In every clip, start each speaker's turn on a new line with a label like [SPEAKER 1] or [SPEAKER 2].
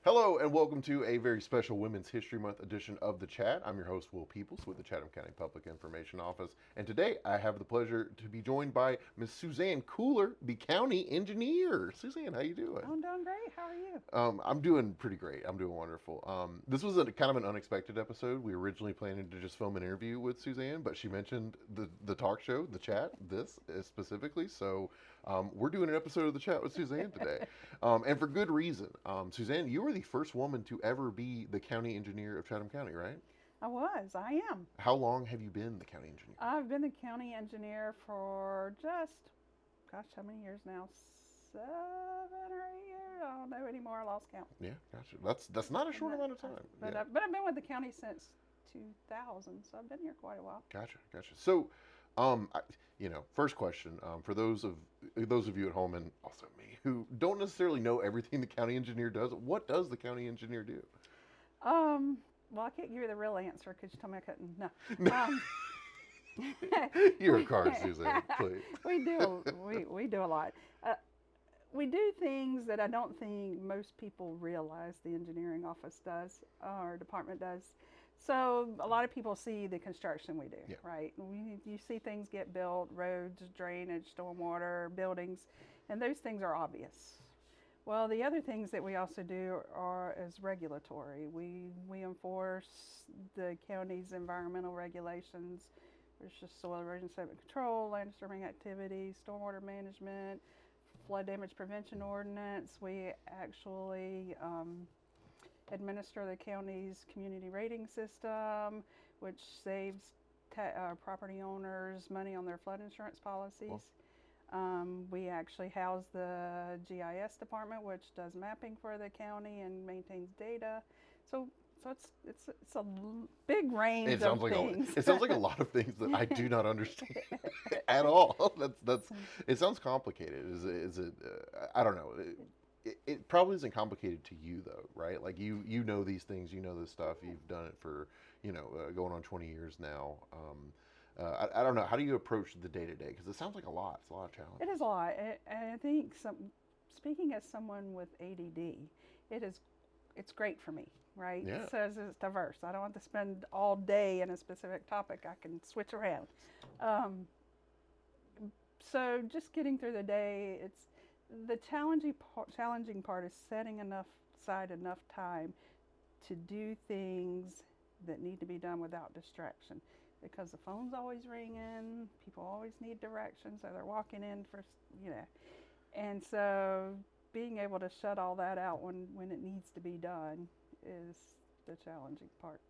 [SPEAKER 1] Hello and welcome to a very special Women's History Month edition of The Chat. I'm your host, Will Peoples, with the Chatham County Public Information Office. And today I have the pleasure to be joined by Miss Suzanne Cooler, the county engineer. Suzanne, how you doing?
[SPEAKER 2] I'm doing great. How are you?
[SPEAKER 1] I'm doing pretty great. I'm doing wonderful. This was a kind of an unexpected episode. We originally planned to just film an interview with Suzanne, but she mentioned the talk show, The Chat, this is specifically. So we're doing an episode of The Chat with Suzanne today. And for good reason. Suzanne, you were the first woman to ever be the county engineer of Chatham County, right?
[SPEAKER 2] I am.
[SPEAKER 1] How long have you been the county engineer?
[SPEAKER 2] I've been the county engineer for gosh, how many years now? 7 or 8 years? I don't know anymore. I lost count.
[SPEAKER 1] Yeah, gotcha. That's not a short amount of time.
[SPEAKER 2] But,
[SPEAKER 1] Yeah.
[SPEAKER 2] but I've been with the county since 2000, so I've been here quite a while.
[SPEAKER 1] Gotcha. So, first question for those of you at home and also me who don't necessarily know everything the county engineer does. What does the county engineer do?
[SPEAKER 2] Well, I can't give you the real answer because you told me I couldn't. No.
[SPEAKER 1] You're a card, Suzanne. Please.
[SPEAKER 2] We do a lot. We do things that I don't think most people realize the engineering office does, or department does. So a lot of people see the construction we do,
[SPEAKER 1] Yeah.
[SPEAKER 2] right? You see things get built, roads, drainage, stormwater, buildings, and those things are obvious. Well, the other things that we also do are as regulatory. We enforce the county's environmental regulations. There's just soil erosion sediment control, land disturbing activities, stormwater management, flood damage prevention ordinance. We actually administer the county's community rating system, which saves property owners money on their flood insurance policies. We actually house the GIS department, which does mapping for the county and maintains data. So it's a big range of things.
[SPEAKER 1] It sounds like a lot of things that I do not understand at all. That's it sounds complicated. Is it? I don't know. It probably isn't complicated to you though, right? Like you know these things, you know this stuff. You've done it for going on 20 years now. I don't know. How do you approach the day to day? Because it sounds like a lot. It's a lot of challenge.
[SPEAKER 2] It is a lot. And I think speaking as someone with ADD, it's great for me, right?
[SPEAKER 1] Yeah.
[SPEAKER 2] So it's diverse. I don't have to spend all day in a specific topic. I can switch around. So just getting through the day, it's the challenging part is setting aside enough time to do things that need to be done without distraction, because the phone's always ringing, people always need directions, so they're walking in for, and so being able to shut all that out when it needs to be done is the challenging part.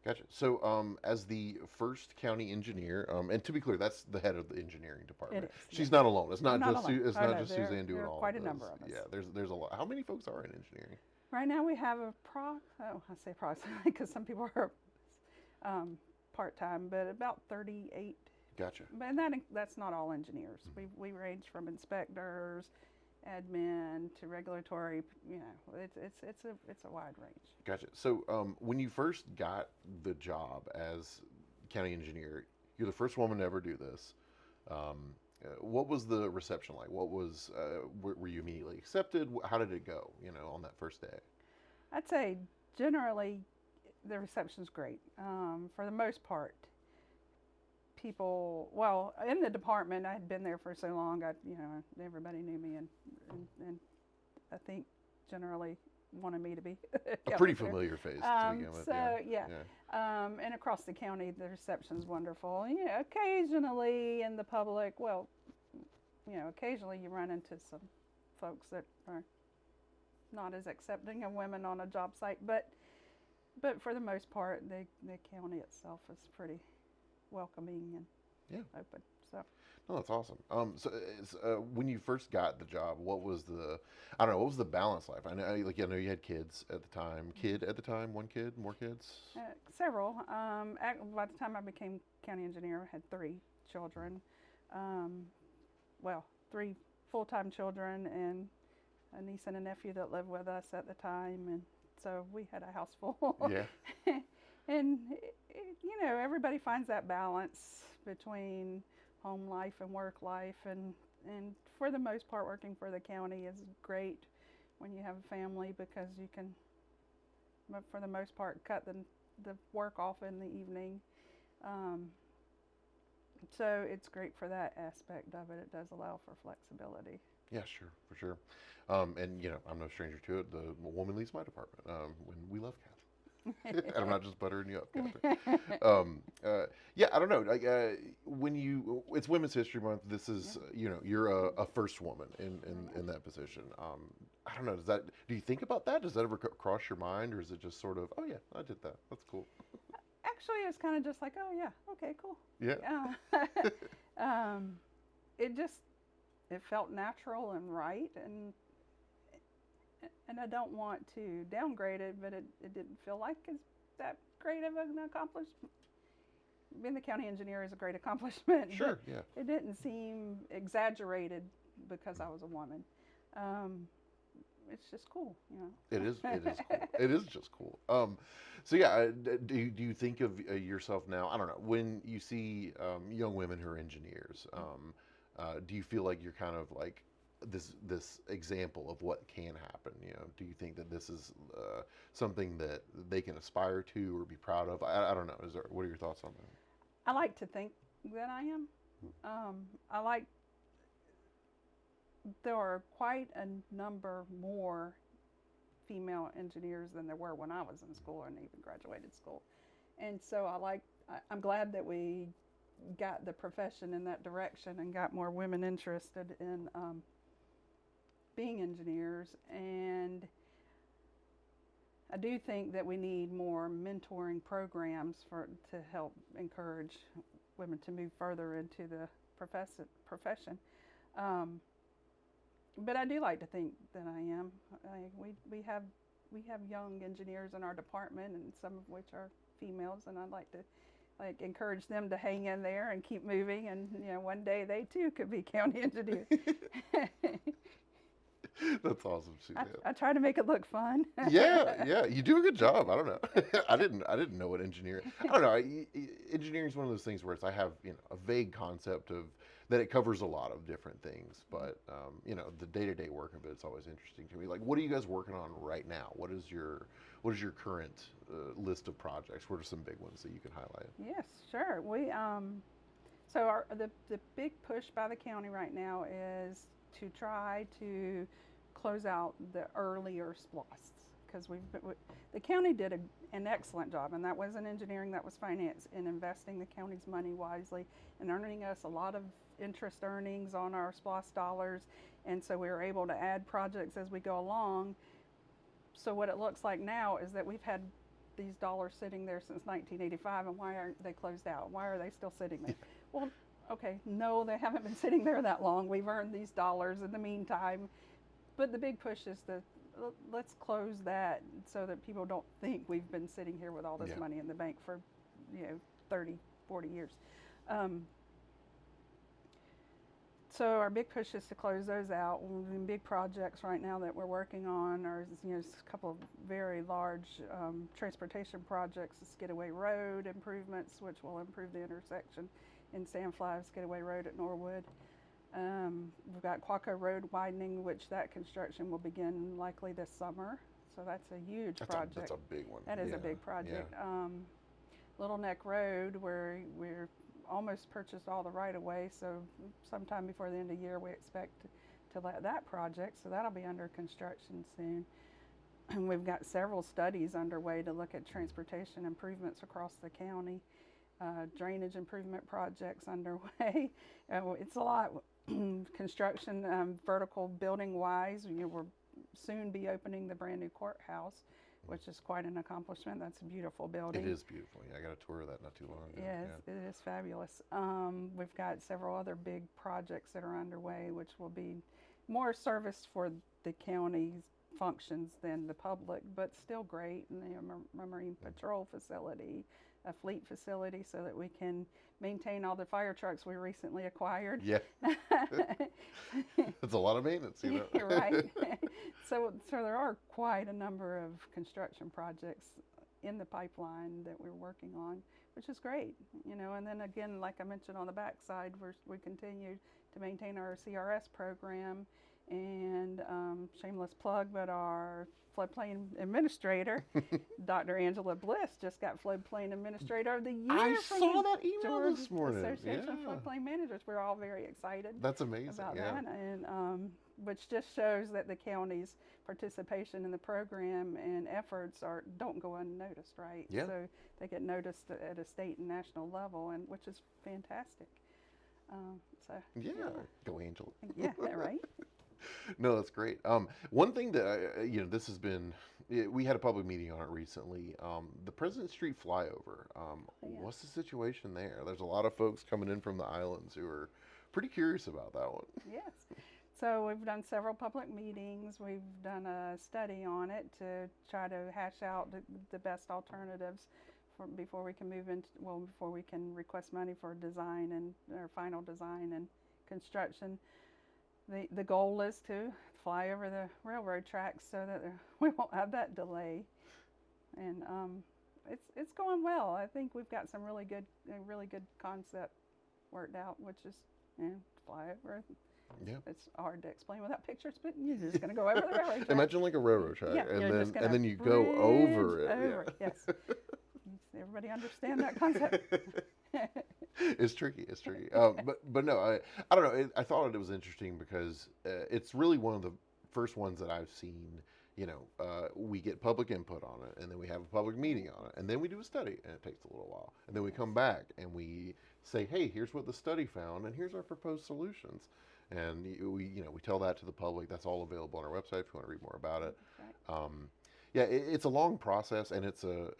[SPEAKER 1] Gotcha. So, as the first county engineer, and to be clear, that's the head of the engineering department.
[SPEAKER 2] It is.
[SPEAKER 1] She's
[SPEAKER 2] Yeah.
[SPEAKER 1] not alone. It's not
[SPEAKER 2] Not
[SPEAKER 1] just
[SPEAKER 2] alone.
[SPEAKER 1] it's
[SPEAKER 2] Oh,
[SPEAKER 1] not
[SPEAKER 2] no,
[SPEAKER 1] just Suzanne doing all
[SPEAKER 2] quite
[SPEAKER 1] of
[SPEAKER 2] a
[SPEAKER 1] this.
[SPEAKER 2] number of us.
[SPEAKER 1] Yeah, there's a lot. How many folks are in engineering?
[SPEAKER 2] Right now we have I say approximately because some people are part-time, but about 38.
[SPEAKER 1] Gotcha.
[SPEAKER 2] But that's not all engineers. We range from inspectors, admin to regulatory. It's a wide range.
[SPEAKER 1] Gotcha. So, when you first got the job as county engineer, you're the first woman to ever do this. What was the reception like? Were you immediately accepted? How did it go? On that first day.
[SPEAKER 2] I'd say generally the reception's great. For the most part, well, in the department, I had been there for so long. Everybody knew me, and I think generally wanted me to be
[SPEAKER 1] A pretty familiar face to begin with.
[SPEAKER 2] And across the county, the reception's wonderful. Occasionally in the public, occasionally you run into some folks that are not as accepting of women on a job site, but for the most part, the county itself is pretty welcoming and open. So.
[SPEAKER 1] No, that's awesome. When you first got the job, what was what was the balance like? I know you had kids at the time. One kid, more kids?
[SPEAKER 2] Several. By the time I became county engineer, I had 3 children. 3 full-time children and a niece and a nephew that lived with us at the time, and so we had a house full.
[SPEAKER 1] Yeah.
[SPEAKER 2] And everybody finds that balance between home life and work life, and for the most part, working for the county is great when you have a family because you can but for the most part, cut the work off in the evening. Um, so it's great for that aspect of it. It does allow for flexibility.
[SPEAKER 1] Yeah, sure, for sure. And I'm no stranger to it. The woman leads my department when we love cats. And I'm not just buttering you up, Catherine. Yeah, I don't know. Like, it's Women's History Month. This is, you're a first woman in that position. I don't know. Do you think about that? Does that ever cross your mind, or is it just sort of, oh yeah, I did that. That's cool.
[SPEAKER 2] Actually, it's kind of just like, oh yeah, okay, cool.
[SPEAKER 1] Yeah.
[SPEAKER 2] Um, it just it felt natural and right, and I don't want to downgrade it, but it didn't feel like it's that great of an accomplishment. Being the county engineer is a great accomplishment.
[SPEAKER 1] Sure.
[SPEAKER 2] But
[SPEAKER 1] Yeah.
[SPEAKER 2] it didn't seem exagerated because I was a woman. It's just cool,
[SPEAKER 1] It is. It is cool. It is just cool. So yeah, do you think of yourself now? I don't know. When you see young women who are engineers, do you feel like you're kind of like this example of what can happen? Do you think that this is something that they can aspire to or be proud of? I don't know. What are your thoughts on that?
[SPEAKER 2] I like to think that I am. I like. There are quite a number more female engineers than there were when I was in school and even graduated school. And so I'm glad that we got the profession in that direction and got more women interested in being engineers. And I do think that we need more mentoring programs to help encourage women to move further into the profession. But I do like to think that I am. We have young engineers in our department, and some of which are females, and I'd like to encourage them to hang in there and keep moving, and one day they too could be county engineers.
[SPEAKER 1] That's awesome, Suzanne.
[SPEAKER 2] I try to make it look fun.
[SPEAKER 1] Yeah, you do a good job. I don't know. I didn't know what engineering. I don't know. Engineering is one of those things where I have a vague concept of that it covers a lot of different things, but the day-to-day work of it's always interesting to me. Like, what are you guys working on right now? What is your current list of projects? What are some big ones that you can highlight?
[SPEAKER 2] Yes, sure. The big push by the county right now is to try to close out the earlier SPLOSTs, because the county did an excellent job, and that wasn't engineering, that was finance, in investing the county's money wisely and earning us a lot of interest earnings on our SPLOST dollars, and so we were able to add projects as we go along. So what it looks like now is that we've had these dollars sitting there since 1985, and why aren't they closed out? Why are they still sitting there? Well, okay, no, they haven't been sitting there that long. We've earned these dollars in the meantime. But the big push is let's close that so that people don't think we've been sitting here with all this money in the bank for 30, 40 years. So our big push is to close those out. Big projects right now that we're working on are a couple of very large transportation projects, the Skidaway Road improvements, which will improve the intersection in Sandfly, Skidaway Road at Norwood. We've got Quaco Road widening, which that construction will begin likely this summer. So that's a huge project.
[SPEAKER 1] That's a big one.
[SPEAKER 2] That is a big project. Little Neck Road, where we're almost purchased all the right-of-way, so sometime before the end of the year we expect to let that project, so that'll be under construction soon. And we've got several studies underway to look at transportation improvements across the county. Drainage improvement projects underway. It's a lot. Construction, vertical building wise, we'll soon be opening the brand new courthouse, which is quite an accomplishment. That's a beautiful building.
[SPEAKER 1] It is beautiful. Yeah, I got a tour of that not too long ago.
[SPEAKER 2] Yes, yeah. It is fabulous. We've got several other big projects that are underway, which will be more service for the county's functions than the public, but still great. And a marine patrol facility, a fleet facility, so that we can maintain all the fire trucks we recently acquired.
[SPEAKER 1] Yeah. That's a lot of maintenance,
[SPEAKER 2] Right. So there are quite a number of construction projects in the pipeline that we're working on, which is great, and then again, like I mentioned on the backside, we continue to maintain our CRS program And shameless plug, but our floodplain administrator, Dr. Angela Bliss, just got floodplain administrator of the year
[SPEAKER 1] I
[SPEAKER 2] from
[SPEAKER 1] saw
[SPEAKER 2] the
[SPEAKER 1] that email
[SPEAKER 2] Georgia
[SPEAKER 1] this morning.
[SPEAKER 2] Association of
[SPEAKER 1] Yeah.
[SPEAKER 2] Floodplain Managers. We're all very excited
[SPEAKER 1] That's amazing.
[SPEAKER 2] about
[SPEAKER 1] Yeah.
[SPEAKER 2] that, and which just shows that the county's participation in the program and efforts don't go unnoticed, right?
[SPEAKER 1] Yeah.
[SPEAKER 2] So they get noticed at a state and national level, and which is fantastic. So
[SPEAKER 1] Yeah. Go Angela.
[SPEAKER 2] yeah, right.
[SPEAKER 1] No, that's great. One thing that this has been, we had a public meeting on it recently. The President Street flyover.
[SPEAKER 2] Yeah.
[SPEAKER 1] What's the situation there? There's a lot of folks coming in from the islands who are pretty curious about that one.
[SPEAKER 2] Yes. So we've done several public meetings. We've done a study on it to try to hash out the best alternatives before we can before we can request money for design and or final design and construction. The goal is to fly over the railroad tracks so that we won't have that delay. And it's going well. I think we've got some really good concept worked out, which is fly over.
[SPEAKER 1] Yeah.
[SPEAKER 2] It's hard to explain without pictures, but you're just going to go over the railroad track.
[SPEAKER 1] Imagine like a railroad track,
[SPEAKER 2] Yeah, you're just
[SPEAKER 1] and
[SPEAKER 2] gonna
[SPEAKER 1] then you go over
[SPEAKER 2] bridge
[SPEAKER 1] it.
[SPEAKER 2] over it, yes. Everybody understand that concept?
[SPEAKER 1] It's tricky. It's tricky. But no, I don't know. I thought it was interesting because it's really one of the first ones that I've seen. We get public input on it, and then we have a public meeting on it, and then we do a study, and it takes a little while, and then we come back and we say, hey, here's what the study found, and here's our proposed solutions, and we tell that to the public. That's all available on our website if you want to read more about it.
[SPEAKER 2] Right.
[SPEAKER 1] Yeah, it's a long process, and it's a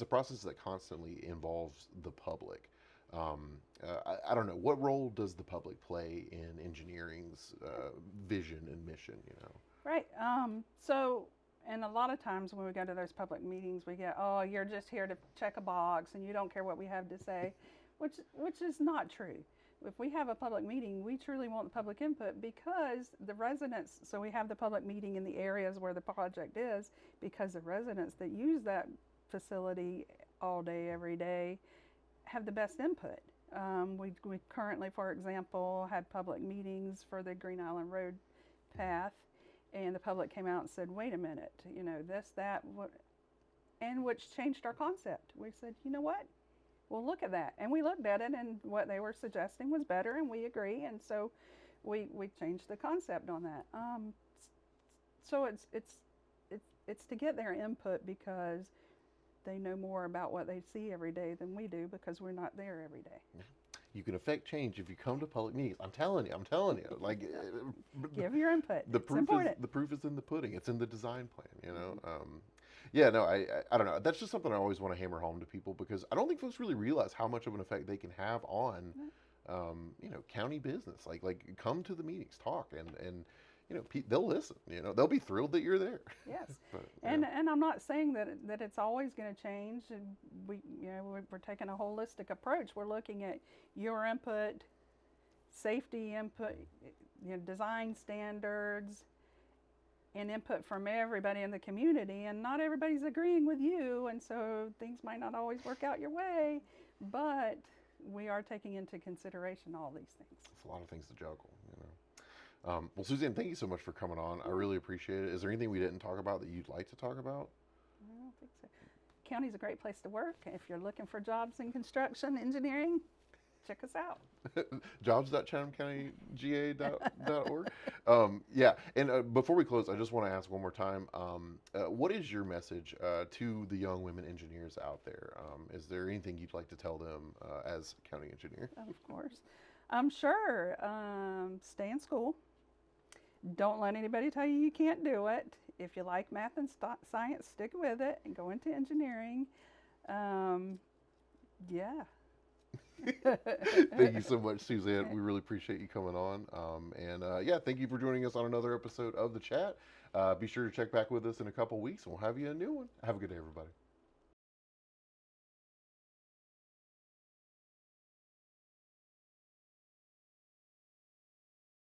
[SPEAKER 1] process that constantly involves the public. I don't know, what role does the public play in engineering's vision and mission?
[SPEAKER 2] Right. So, and a lot of times when we go to those public meetings, we get, oh, you're just here to check a box and you don't care what we have to say, which is not true. If we have a public meeting, we truly want the public input because the residents, so we have the public meeting in the areas where the project is because the residents that use that facility all day, every day, have the best input. We currently, for example, had public meetings for the Green Island Road path, and the public came out and said, wait a minute, this, that, and which changed our concept. We said, you know what? We'll look at that. And we looked at it, and what they were suggesting was better, and we agree, and so we changed the concept on that. So it's to get their input because they know more about what they see every day than we do because we're not there every day.
[SPEAKER 1] You can affect change if you come to public meetings. I'm telling you. Like,
[SPEAKER 2] give your input.
[SPEAKER 1] The
[SPEAKER 2] it's
[SPEAKER 1] proof
[SPEAKER 2] important.
[SPEAKER 1] the proof is in the pudding. It's in the design plan. Yeah, no, I don't know. That's just something I always want to hammer home to people because I don't think folks really realize how much of an effect they can have on, county business. Like come to the meetings, talk, and they'll listen. They'll be thrilled that you're there.
[SPEAKER 2] Yes,
[SPEAKER 1] but,
[SPEAKER 2] and I'm not saying that it's always going to change. And we're taking a holistic approach. We're looking at your input, safety input, design standards, and input from everybody in the community. And not everybody's agreeing with you, and so things might not always work out your way. But we are taking into consideration all these things.
[SPEAKER 1] It's a lot of things to juggle. Well, Suzanne, thank you so much for coming on. I really appreciate it. Is there anything we didn't talk about that you'd like to talk about?
[SPEAKER 2] I don't think so. County's a great place to work. If you're looking for jobs in construction, engineering, check us out.
[SPEAKER 1] Jobs.chathamcountyga.org. Yeah, and before we close, I just want to ask one more time, what is your message to the young women engineers out there? Is there anything you'd like to tell them as a county engineer?
[SPEAKER 2] Of course. Sure. Stay in school. Don't let anybody tell you can't do it. If you like math and science, stick with it and go into engineering. Yeah.
[SPEAKER 1] Thank you so much, Suzanne. We really appreciate you coming on. Yeah, thank you for joining us on another episode of The Chat. Be sure to check back with us in a couple weeks, and we'll have you a new one. Have a good day, everybody.